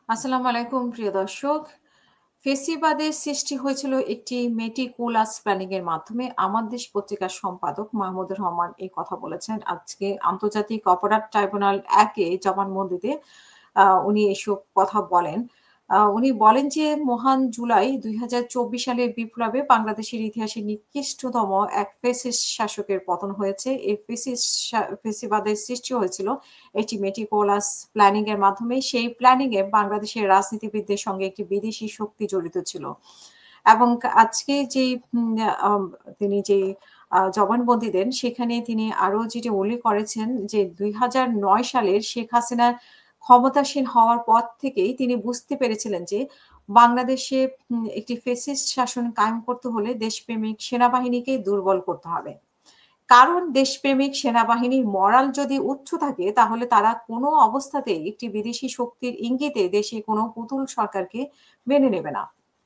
আসসালামু আলাইকুম প্রিয় দর্শক। ফেসিবাদের সৃষ্টি হয়েছিল একটি মেটিকুলাস প্ল্যানিং এর মাধ্যমে। আমার দেশ পত্রিকার সম্পাদক মাহমুদুর রহমান এই কথা বলেছেন। আজকে আন্তর্জাতিক অপরাধ ট্রাইব্যুনাল ১ এ জবানবন্দিতে উনি এসব কথা বলেন। উনি বলেন যে মহান জুলাই ২০২৪ সালের বিপ্লবে বাংলাদেশের ইতিহাসে নিকৃষ্টতম এক ফ্যাসিস্ট শাসকের পতন হয়েছে। এই ফেসিবাদের সৃষ্টি হয়েছিল একটি মেটিকুলাস প্ল্যানিং এর মাধ্যমে। সেই প্ল্যানিং এ বাংলাদেশের রাজনীতিবিদদের সঙ্গে একটি বিদেশি শক্তি জড়িত ছিল। এবং আজকে যেই আম তিনি যেই জবানবন্দি দেন সেখানে তিনি আরো যেটি উল্লেখ করেছেন যে ২০০৯ সালের শেখ হাসিনার ক্ষমতাসীন হওয়ার পর থেকেই তিনি বুঝতে পেরেছিলেন যে বাংলাদেশে একটি ফ্যাসিস্ট শাসন কায়েম করতে হলে দেশপ্রেমিক সেনাবাহিনীকে দুর্বল করতে হবে। কারণ দেশপ্রেমিক সেনাবাহিনীর মরাল যদি উচ্চ থাকে তাহলে তারা কোনো অবস্থাতেই একটি বিদেশি শক্তির ইঙ্গিতে দেশে কোনো পুতুল সরকারকে মেনে নেবে না।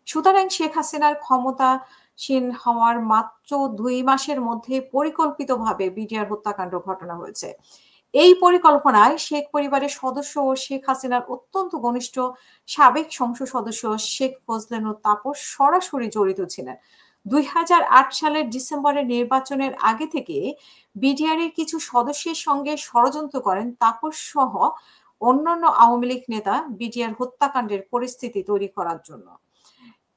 সুতরাং শেখ হাসিনার ক্ষমতাসীন হওয়ার মাত্র ২ মাসের মধ্যে পরিকল্পিতভাবে বিডিআর হত্যাকাণ্ড ঘটানো হয়েছে। এই পরিকল্পনায় শেখ পরিবারের সদস্য ও শেখ হাসিনার অত্যন্ত ঘনিষ্ঠ সাবেক সংসদ সদস্য শেখ ফজলেনুর তাপস সরাসরি জড়িত ছিলেন। ২০০৮ সালের ডিসেম্বরের নির্বাচনের আগে থেকে বিডিআর এর কিছু সদস্যের সঙ্গে ষড়যন্ত্র করেন তাপস সহ অন্যান্য আওয়ামী লীগ নেতা বিডিআর হত্যাকাণ্ডের পরিস্থিতি তৈরি করার জন্য।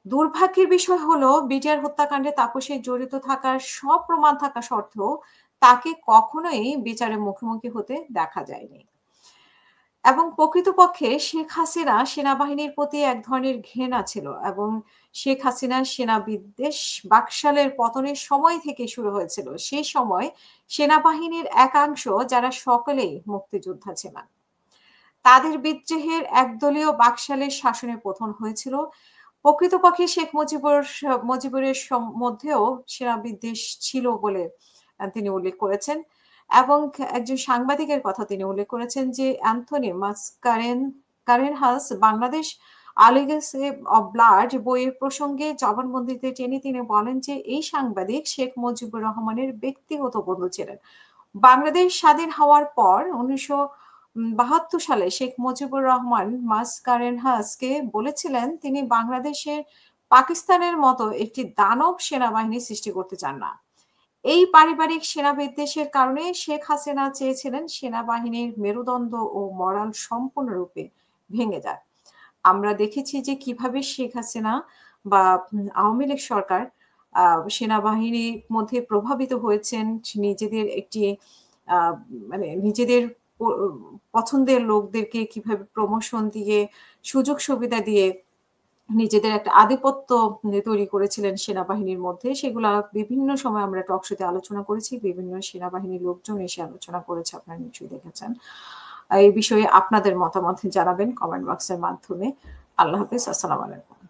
দুর্ভাগ্যের বিষয় হলো বিডিআর হত্যাকাণ্ডে তাপসের জড়িত থাকার সব প্রমাণ থাকা সত্ত্বেও তাকে কখনোই বিচারের মুখোমুখি হতে দেখা যায়নি। এবং প্রকৃতপক্ষে শেখ হাসিনা সেনাবাহিনীর প্রতি এক ধরনের ঘৃণা ছিল এবং শেখ হাসিনার সেনা বিদ্বেষ বাকশালের পতনের সময় থেকে শুরু হয়েছিল। সেই সময় সেনাবাহিনীর একাংশ যারা সকলেই মুক্তিযোদ্ধা ছিলেন। তাদের বিদ্রোহের একদলীয় বাকশালের শাসনের পতন হয়েছিল। প্রকৃতপক্ষে শেখ মুজিবুরের মধ্যেও সেনা বিদ্বেষ ছিল বলে তিনি উল্লেখ করেছেন এবং একজন সাংবাদিকের কথা তিনি উল্লেখ করেছেন যে অ্যান্থনি কারেনহাস বাংলাদেশ আলিগেসি অব ব্লাড বইয়ের প্রসঙ্গে জবানবন্দিতে টেনে তিনি বলেন যে এই সাংবাদিক শেখ মুজিবুর রহমানের ব্যক্তিগত বন্ধু ছিলেন। বাংলাদেশ স্বাধীন হওয়ার পর ১৯৭২ সালে শেখ মুজিবুর রহমান মাসকারেনহাসকে বলেছিলেন তিনি বাংলাদেশের পাকিস্তানের মতো একটি দানব সেনাবাহিনী সৃষ্টি করতে চান না। এই পারিবারিক সেনাবিদ্বেষের কারণে শেখ হাসিনা চেয়েছিলেন সেনাবাহিনীর মেরুদণ্ড ও মরাল সম্পূর্ণরূপে ভেঙে যায়। আমরা দেখেছি যে কিভাবে শেখ হাসিনা বা আওয়ামী লীগ সরকার সেনাবাহিনীর মধ্যে প্রভাবিত হয়েছেন নিজেদের একটি আ মানে নিজেদের প পছন্দের লোকদেরকে কিভাবে প্রমোশন দিয়ে, সুযোগ সুবিধা দিয়ে নিজেদের একটা আধিপত্য তৈরি করেছিলেন সেনাবাহিনীর মধ্যে। সেগুলা বিভিন্ন সময় আমরা টক শোতে আলোচনা করেছি। বিভিন্ন সেনাবাহিনীর লোকজন এসে আলোচনা করেছে। আপনারা নিশ্চয়ই দেখেছেন। এই বিষয়ে আপনাদের মতামত জানাবেন কমেন্ট বক্সের মাধ্যমে। আল্লাহ হাফেজ। আসসালামু আলাইকুম।